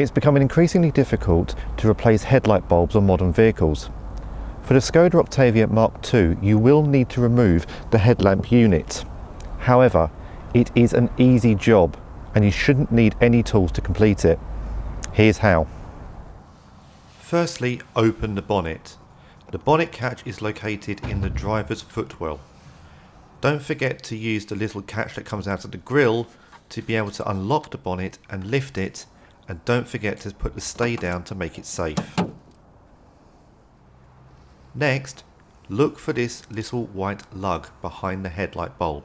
It's becoming increasingly difficult to replace headlight bulbs on modern vehicles. For the Skoda Octavia MkII, you will need to remove the headlamp unit. However, it is an easy job and you shouldn't need any tools to complete it. Here's how. Firstly, open the bonnet. The bonnet catch is located in the driver's footwell. Don't forget to use the little catch that comes out of the grille to be able to unlock the bonnet and lift it, and don't forget to put the stay down to make it safe. Next, look for this little white lug behind the headlight bulb.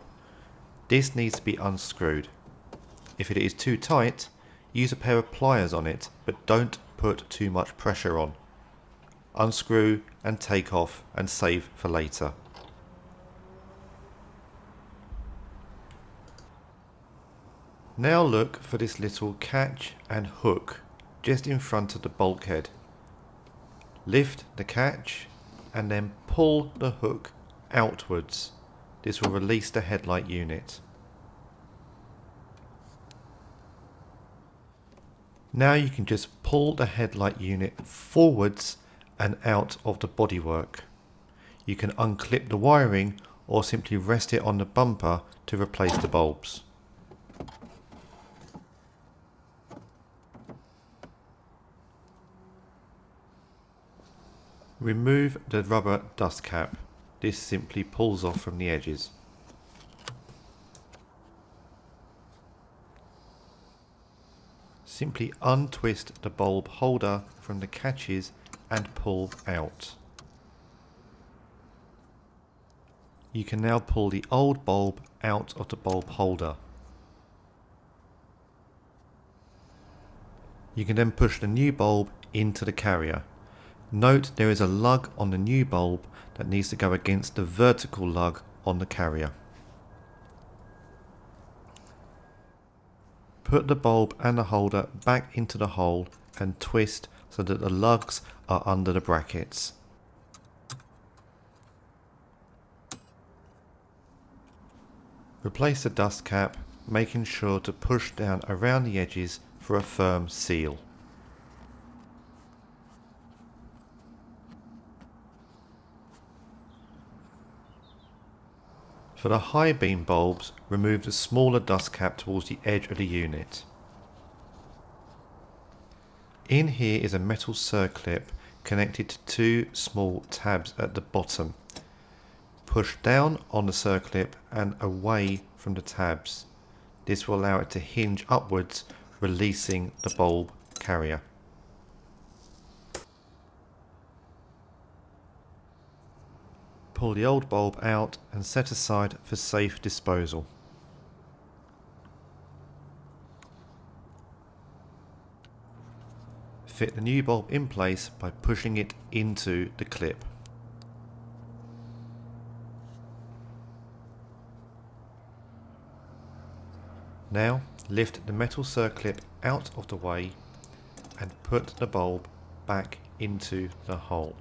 This needs to be unscrewed. If it is too tight, use a pair of pliers on it, but don't put too much pressure on. Unscrew and take off and save for later. Now look for this little catch and hook just in front of the bulkhead. Lift the catch and then pull the hook outwards. This will release the headlight unit. Now you can just pull the headlight unit forwards and out of the bodywork. You can unclip the wiring or simply rest it on the bumper to replace the bulbs. Remove the rubber dust cap. This simply pulls off from the edges. Simply untwist the bulb holder from the catches and pull out. You can now pull the old bulb out of the bulb holder. You can then push the new bulb into the carrier. Note there is a lug on the new bulb that needs to go against the vertical lug on the carrier. Put the bulb and the holder back into the hole and twist so that the lugs are under the brackets. Replace the dust cap, making sure to push down around the edges for a firm seal. For the high beam bulbs, remove the smaller dust cap towards the edge of the unit. In here is a metal circlip connected to two small tabs at the bottom. Push down on the circlip and away from the tabs. This will allow it to hinge upwards, releasing the bulb carrier. Pull the old bulb out and set aside for safe disposal. Fit the new bulb in place by pushing it into the clip. Now lift the metal circlip out of the way and put the bulb back into the hole.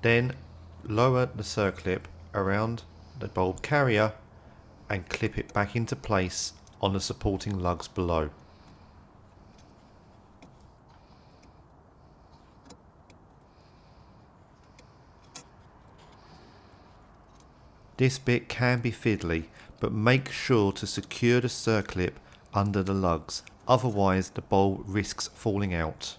Then lower the circlip around the bulb carrier and clip it back into place on the supporting lugs below. This bit can be fiddly, but make sure to secure the circlip under the lugs, otherwise the bulb risks falling out.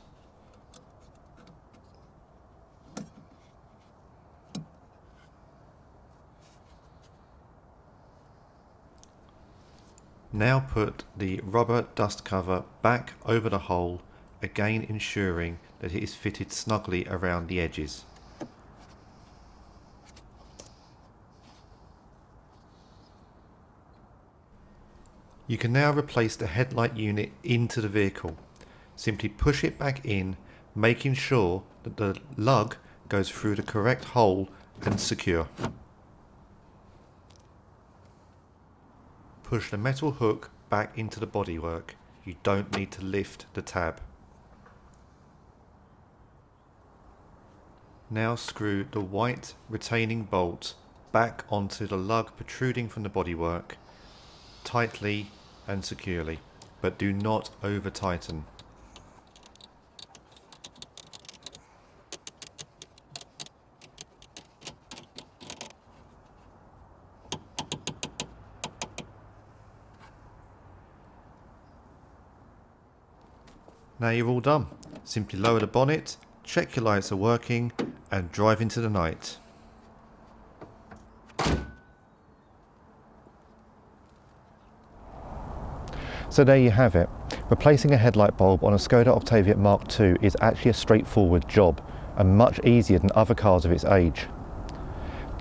Now put the rubber dust cover back over the hole, again ensuring that it is fitted snugly around the edges. You can now replace the headlight unit into the vehicle. Simply push it back in, making sure that the lug goes through the correct hole and secure. Push the metal hook back into the bodywork. You don't need to lift the tab. Now screw the white retaining bolt back onto the lug protruding from the bodywork, tightly and securely, but do not over tighten. Now you're all done. Simply lower the bonnet, check your lights are working and drive into the night. So there you have it. Replacing a headlight bulb on a Skoda Octavia MkII is actually a straightforward job and much easier than other cars of its age.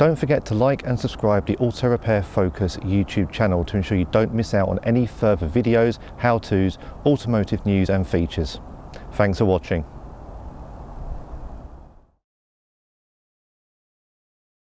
Don't forget to like and subscribe to the Auto Repair Focus YouTube channel to ensure you don't miss out on any further videos, how-tos, automotive news and features. Thanks for watching.